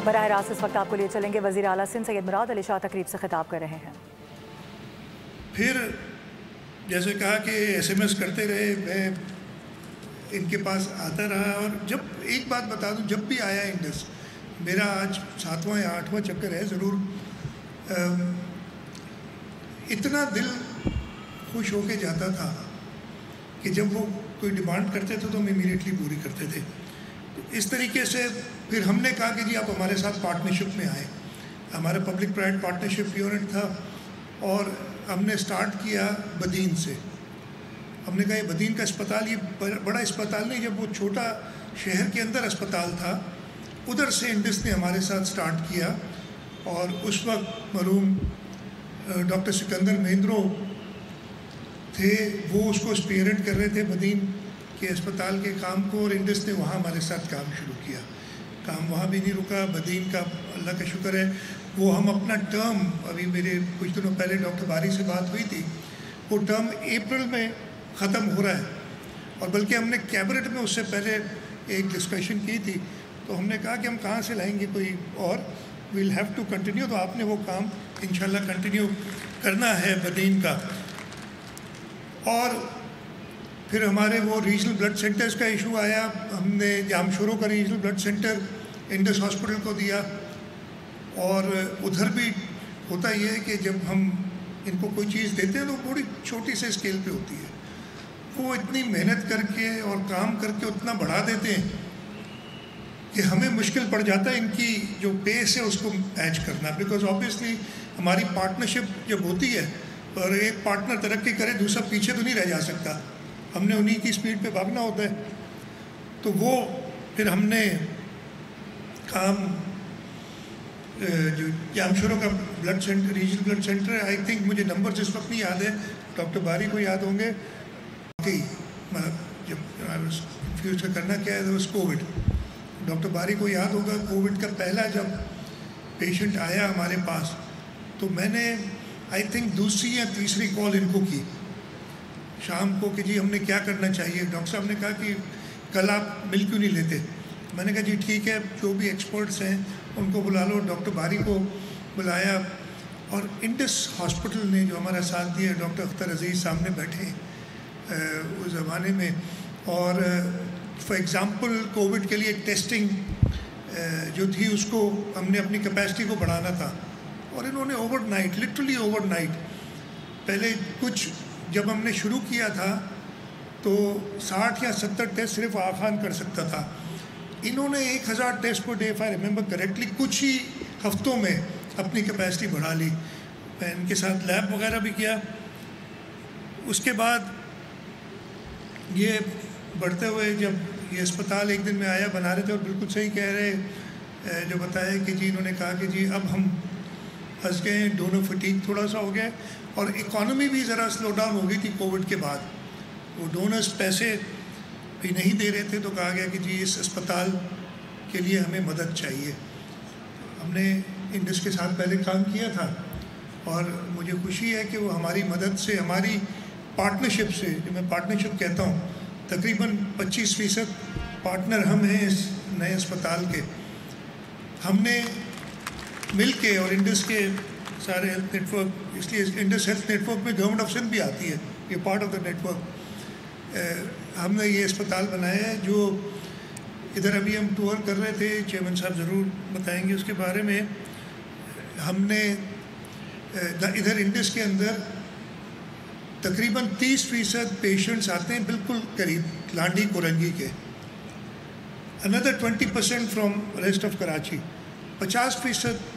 براہ راست اس وقت آپ کو لیے چلیں گے وزیر اعلیٰ سندھ سید مراد علی شاہ تقریب سے خطاب کر رہے ہیں. پھر جیسے کہا کہ ایس ایم ایس کرتے رہے، میں ان کے پاس آتا رہا، اور جب ایک بات بتا دوں، جب بھی آیا انڈس، میرا آج 7واں یا 8واں چکر ہے ضرور، اتنا دل خوش ہو کے جاتا تھا کہ جب وہ کوئی ڈیمانڈ کرتے تھے تو ہم امیڈیٹلی پوری کرتے تھے. اس طریقے سے پھر ہم نے کہا کہ جی آپ ہمارے ساتھ پارٹنرشپ میں آئیں. ہمارا پبلک پرائیویٹ پارٹنرشپ یونٹ تھا اور ہم نے سٹارٹ کیا بدین سے. ہم نے کہا یہ بدین کا اسپتال، یہ بڑا اسپتال نہیں، جب وہ چھوٹا شہر کے اندر اسپتال تھا، ادھر سے انڈس نے ہمارے ساتھ سٹارٹ کیا. اور اس وقت مرحوم ڈاکٹر سکندر مہندرو تھے، وہ اس کو اسپیئرہیڈ کر رہے تھے بدین کے اسپتال کے کام کو، اور انڈس نے وہاں ہمارے ساتھ کام شروع کیا. کام وہاں بھی نہیں رکا، بدین کا اللہ کا شکر ہے وہ ہم اپنا ٹرم، ابھی میرے کچھ دنوں پہلے ڈاکٹر باری سے بات ہوئی تھی، وہ ٹرم اپریل میں ختم ہو رہا ہے. اور بلکہ ہم نے کیبنٹ میں اس سے پہلے ایک ڈسکشن کی تھی، تو ہم نے کہا کہ ہم کہاں سے لائیں گے کوئی اور، ویل ہیو ٹو کنٹینیو. تو آپ نے وہ کام انشاءاللہ کنٹینیو کرنا ہے بدین کا. اور پھر ہمارے وہ ریجنل بلڈ سینٹرز کا ایشو آیا، ہم نے جامشورو کا regional blood centre Indus hospital کو دیا. اور ادھر بھی ہوتا یہ ہے کہ جب ہم ان کو کوئی چیز دیتے ہیں تو بڑی چھوٹی سے اسکیل پہ ہوتی ہے، وہ اتنی محنت کر کے اور کام کر کے اتنا بڑھا دیتے ہیں کہ ہمیں مشکل پڑ جاتا ہے ان کی جو بیس ہے اس کو میچ کرنا. بیکاز آبویسلی ہماری پارٹنرشپ جب ہوتی ہے اور ایک پارٹنر ترقی کرے دوسرا پیچھے تو نہیں رہ جا سکتا، ہم نے انہی کی اسپیڈ پہ بھاگنا ہوتا ہے. تو وہ پھر ہم نے کام جو جامشورو کا blood centre, regional blood centre, I think مجھے نمبر اس وقت نہیں یاد ہے، ڈاکٹر باری کو یاد ہوں گے. مطلب جب کنفیوز کا کرنا کیا ہے اس کووڈ، ڈاکٹر باری کو یاد ہوگا کووڈ کا پہلا جب پیشنٹ آیا ہمارے پاس، تو میں نے آئی تھنک دوسری یا تیسری کال ان کو کی شام کو کہ جی ہم نے کیا کرنا چاہیے. ڈاکٹر صاحب نے کہا کہ کل آپ مل کیوں نہیں لیتے. میں نے کہا جی ٹھیک ہے، جو بھی ایکسپرٹس ہیں ان کو بلا لو. ڈاکٹر باری کو بلایا، اور انڈس ہاسپٹل نے جو ہمارا ساتھ دیا، ڈاکٹر اختر عزیز سامنے بیٹھے اس زمانے میں. اور فار ایگزامپل کووڈ کے لیے ٹیسٹنگ جو تھی اس کو ہم نے اپنی کیپیسٹی کو بڑھانا تھا، اور انہوں نے over night, literally over night, پہلے کچھ جب ہم نے شروع کیا تھا تو 60 یا 70 ٹیسٹ صرف آخان کر سکتا تھا. انہوں نے 1000 test per day, if I remember correctly, کچھ ہی ہفتوں میں اپنی کیپیسٹی بڑھا لی. میں ان کے ساتھ لیب وغیرہ بھی کیا. اس کے بعد یہ بڑھتے ہوئے جب یہ اسپتال ایک دن میں آیا بنا رہے تھے، اور بالکل صحیح کہہ رہے جو بتایا کہ جی انہوں نے کہا کہ جی اب ہم پھنس گئے ہیں، ڈونر فٹیگ تھوڑا سا ہو گیا، اور اکانومی بھی ذرا سلو ڈاؤن ہو گئی تھی کووڈ کے بعد. وہ ڈونرز پیسے بھی نہیں دے رہے تھے، تو کہا گیا کہ جی اس اسپتال کے لیے ہمیں مدد چاہیے. ہم نے انڈس کے ساتھ پہلے کام کیا تھا، اور مجھے خوشی ہے کہ وہ ہماری مدد سے، ہماری پارٹنرشپ سے، جو میں پارٹنرشپ کہتا ہوں، تقریباً 25% پارٹنر ہم ہیں اس نئے اسپتال کے. ہم نے مل کے، اور انڈس کے سارے ہیلتھ نیٹ ورک، اس لیے انڈس ہیلتھ نیٹ ورک میں گورنمنٹ آف سندھ بھی آتی ہے، یہ part of the network. ہم نے یہ اسپتال بنایا ہے جو ادھر ابھی ہم ٹور کر رہے تھے، چیئرمین صاحب ضرور بتائیں گے اس کے بارے میں. ہم نے ادھر انڈس کے اندر تقریباً 30% پیشنٹس آتے ہیں بالکل قریب لانڈی کورنگی کے. اندر 20% from rest of Karachi. 50%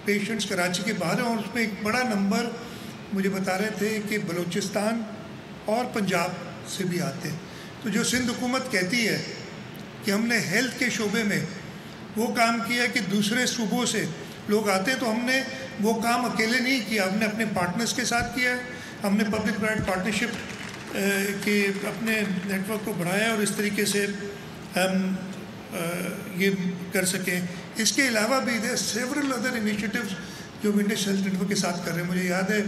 patients Karachi کے باہر ہیں، اور اس میں ایک بڑا نمبر مجھے بتا رہے تھے کہ بلوچستان اور پنجاب سے بھی آتے ہیں. تو جو سندھ حکومت کہتی ہے کہ ہم نے ہیلتھ کے شعبے میں وہ کام کیا کہ دوسرے صوبوں سے لوگ آتے ہیں، تو ہم نے وہ کام اکیلے نہیں کیا، ہم نے اپنے پارٹنرز کے ساتھ کیا ہے. ہم نے پبلک پرائیویٹ پارٹنرشپ کے اپنے نیٹ ورک کو بڑھایا، اور اس طریقے سے ہم یہ کر سکیں. اس کے علاوہ بھی دیر سیورل ادر انیشیٹیوز جو انڈس ہیلتھ نیٹ ورک کے ساتھ کر رہے ہیں. مجھے یاد ہے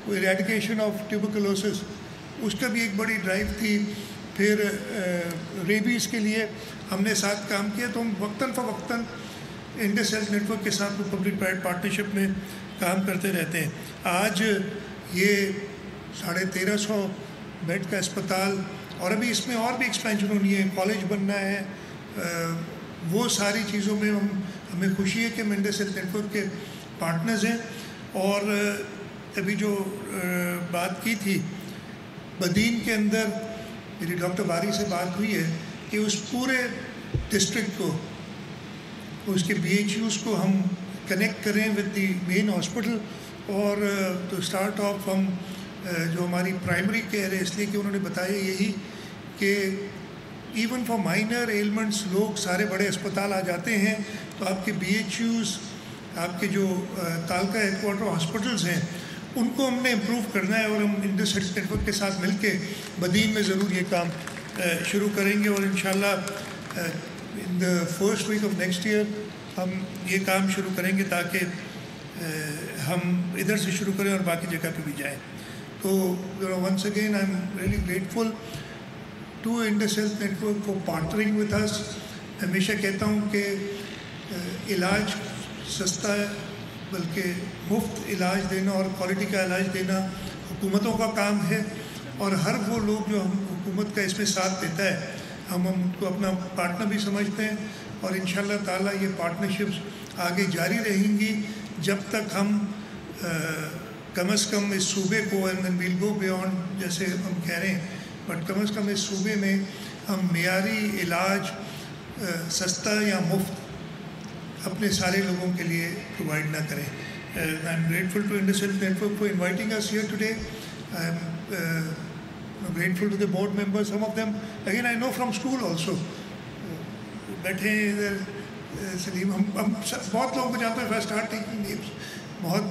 وہ ایریڈیکیشن آف ٹیوبرکلوسس، اس کا بھی ایک بڑی ڈرائیو تھی. پھر ریبیز کے لیے ہم نے ساتھ کام کیا. تو ہم وقتاً فوقتاً इंडस हेल्थ नेटवर्क के साथ वो पब्लिक प्राइवेट पार्टनरशिप में काम करते रहते हैं। आज ये 1350 बेड का अस्पताल, और अभी इसमें और भी एक्सपेंशन होनी है, कॉलेज बनना है, वो सारी चीज़ों में हमें खुशी है कि हम इंडस हेल्थ नेटवर्क के पार्टनर्स हैं। और अभी जो बात की थी बदीन के अंदर, मेरी डॉक्टर बारी से बात हुई है कि उस पूरे डिस्ट्रिक्ट को, उसके BHUs को हम कनेक्ट करें विद द मेन हॉस्पिटल। और तो स्टार्ट ऑफ हम जो हमारी प्राइमरी केयर है, इसलिए कि उन्होंने बताया यही कि इवन फॉर माइनर एलिमेंट्स लोग सारे बड़े अस्पताल आ जाते हैं, तो आपके BHUs, आपके जो तालका हेडक्वार्टर हॉस्पिटल्स हैं, उनको हमने इम्प्रूव करना है। और हम इंडस हेल्थ नेटवर्क के साथ मिलके बदीन में ज़रूर ये काम शुरू करेंगे। और इंशाल्लाह in the first week of next year हम ये काम शुरू करेंगे ताकि हम इधर से शुरू करें और बाकी जगह पे भी जाएं। तो once again I am really grateful to Indus health network for partnering with us. हमेशा कहता हूँ कि इलाज सस्ता है, बल्कि मुफ्त इलाज देना और क्वालिटी का इलाज देना हुकूमतों का काम है। और हर वो लोग जो हम हुकूमत का इसमें साथ देता है, हम उनको अपना पार्टनर भी समझते हैं। और इंशाल्लाह ताला ये पार्टनरशिप्स आगे जारी रहेंगी जब तक हम कम से कम इस सूबे को, एंड विल गो बियॉन्ड जैसे हम कह रहे हैं, बट कम से कम इस सूबे में हम मेयारी इलाज सस्ता या मुफ्त अपने सारे लोगों के लिए प्रोवाइड ना करें। I am grateful to Indus health network for inviting us here today. I am grateful to the board members, some of them again I know from school also. बैठे इधर सलीम, हम बहुत लोगों को जानते हैं, फर्स्ट स्टार्ट टेकिंग नेम्स, बहुत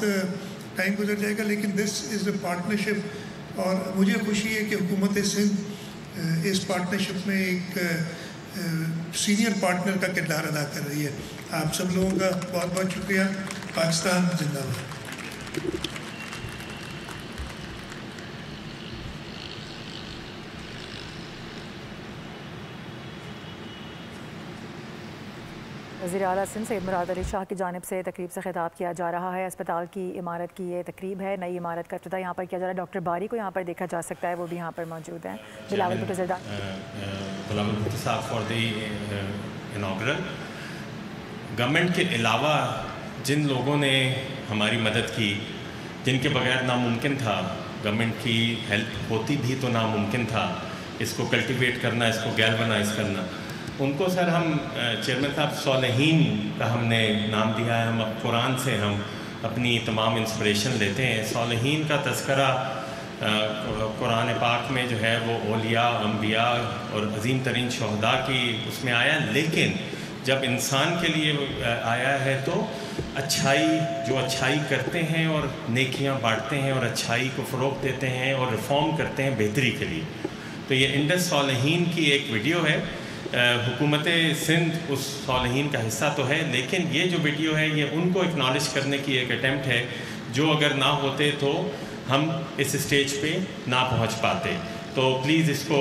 time गुजर जाएगा, लेकिन दिस इज़ द पार्टनरशिप। और मुझे खुशी है कि हुकूमत सिंध इस पार्टनरशिप में एक सीनियर पार्टनर का किरदार अदा कर रही है। आप सब लोगों का बहुत बहुत शुक्रिया। पाकिस्तान जिंदाबाद। वज़ीर आला सिंध सैयद मुराद अली शाह की जानिब से तकरीब से खिताब किया जा रहा है। अस्पताल की इमारत की ये तकरीब है, नई इमारत का इफ्तिताह यहाँ पर किया जा रहा है। डॉक्टर बारी को यहाँ पर देखा जा सकता है, वो भी यहाँ पर मौजूद हैं। बिलावल भुट्टो साहब फॉर द इनॉग्रल। गवर्नमेंट के अलावा जिन लोगों ने हमारी मदद की, जिनके बगैर नामुमकिन था, गवर्नमेंट की हेल्प होती भी तो नामुमकिन था इसको कल्टिवेट करना, इसको गैल्वनाइज करना, उनको सर हम चेयरमैन साहब सौलहीन का हमने नाम दिया है। हम अब कुरान से हम अपनी तमाम इंस्पिरेशन लेते हैं। सौलहीन का तज़किरा कुरान पाक में जो है वो औलिया, अम्बिया और अज़ीम तरीन शुहदा की उसमें आया, लेकिन जब इंसान के लिए आया है तो अच्छाई, जो अच्छाई करते हैं और नेकियां बांटते हैं और अच्छाई को फ़रोग़ देते हैं और रिफ़ॉर्म करते हैं बेहतरी के लिए। तो ये इंडस सौलहीन की एक वीडियो है। हुकूमत सिंध उस सौलहीन का हिस्सा तो है, लेकिन ये जो वीडियो है ये उनको एक्नॉलेज करने की एक अटैम्प्ट है, जो अगर ना होते तो हम इस स्टेज पे ना पहुंच पाते। तो प्लीज़ इसको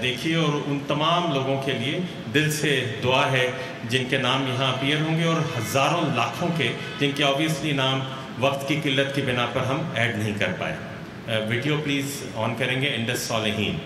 देखिए और उन तमाम लोगों के लिए दिल से दुआ है जिनके नाम यहाँ अपीयर होंगे और हज़ारों लाखों के जिनके ऑब्वियसली नाम वक्त की किल्लत की बिना पर हम ऐड नहीं कर पाए। वीडियो प्लीज़ ऑन करेंगे। इंडस सौलहीन।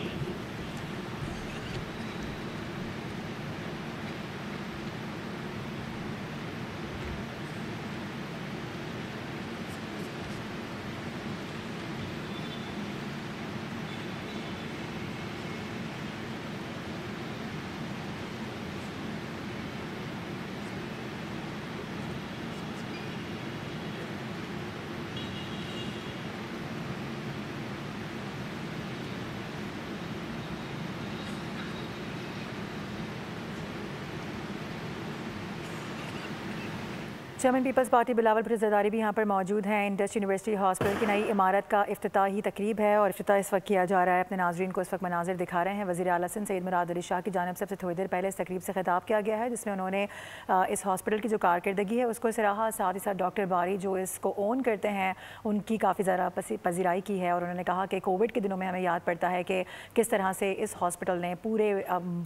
Chairman peoples party Bilawal Bhutto Zardari भी यहाँ पर मौजूद हैं। इंडस यूनिवर्सिटी हॉस्पिटल की नई इमारत का इफ्तिताही तकरीब है और इफ्तिताह इस वक्त किया जा रहा है। अपने नाज़रीन को इस वक्त मनाजिर दिखा रहे हैं। वज़ीर आला सिंध सैयद मुराद अली शाह की जानिब से थोड़ी देर पहले इस तकरीब से खिताब किया गया है, जिसमें उन्होंने इस हॉस्पिटल की जो कारकर्दगी है उसको सराहा। साथ ही साथ डॉक्टर बारी जो इसको ओन करते हैं उनकी काफ़ी ज़्यादा पजीराई की है और उन्होंने कहा कि कोविड के दिनों में हमें याद पड़ता है कि किस तरह से इस हॉस्पिटल ने पूरे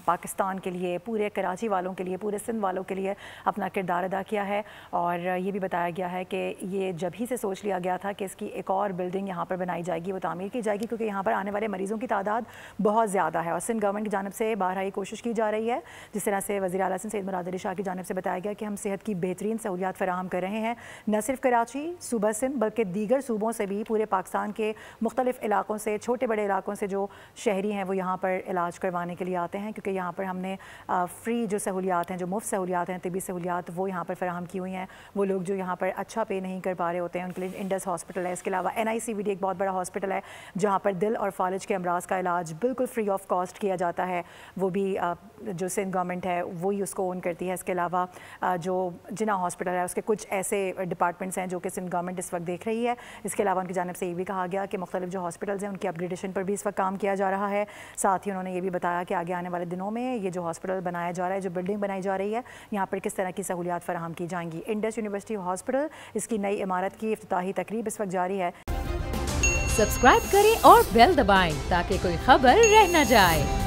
पाकिस्तान के लिए, पूरे कराची वालों के लिए, पूरे सिंध वालों के लिए अपना किरदार अदा किया है। और ये भी बताया गया है कि ये जब ही से सोच लिया गया था कि इसकी एक और बिल्डिंग यहाँ पर बनाई जाएगी, वो तामीर की जाएगी, क्योंकि यहाँ पर आने वाले मरीज़ों की तादाद बहुत ज़्यादा है और सिंध गवर्नमेंट की जानिब से बारहा कोशिश की जा रही है। जिस तरह से वज़ीर आला सिंध सैयद मुराद अली शाह की जानिब से बताया गया कि हम सेहत की बेहतरीन सहूलियात फराहम कर रहे हैं, न सिर्फ कराची सूबा सिंध बल्कि दीगर सूबों से भी, पूरे पाकिस्तान के मुख्तलिफ इलाकों से, छोटे बड़े इलाकों से जो शहरी हैं वो यहाँ पर इलाज करवाने के लिए आते हैं, क्योंकि यहाँ पर हमने फ्री जो सहूलियात हैं, जो मुफ्त सहूलियात हैं, तिबी सहूलियात, वो यहाँ पर फराहम की हुई हैं। वो लोग जो यहाँ पर अच्छा पे नहीं कर पा रहे होते हैं उनके लिए इंडस हॉस्पिटल है। इसके अलावा NICVD एक बहुत बड़ा हॉस्पिटल है जहाँ पर दिल और फालिज के अमराज का इलाज बिल्कुल फ्री ऑफ कॉस्ट किया जाता है। वो भी जो सिंध गवर्नमेंट है वही उसको ओन करती है। इसके अलावा जो जिना हॉस्पिटल है उसके कुछ ऐसे डिपार्टमेंट्स हैं जो कि सिंध गवर्नमेंट इस वक्त देख रही है। इसके अलावा उनकी जानिब से ये भी कहा गया कि मुख्तलिफ जो हॉस्पिटल्स हैं उनकी अपग्रेडेशन पर भी इस वक्त काम किया जा रहा है। साथ ही उन्होंने ये भी बताया कि आगे आने वाले दिनों में ये जो हॉस्पिटल बनाया जा रहा है, जो बिल्डिंग बनाई जा रही है, यहाँ पर किस तरह की सहूलियात फराहम की जाएंगी। इंडस यूनिवर्सिटी हॉस्पिटल, इसकी नई इमारत की इफ्तिताही तकरीब इस वक्त जारी है। सब्सक्राइब करें और बेल दबाएं ताकि कोई खबर रह न जाए।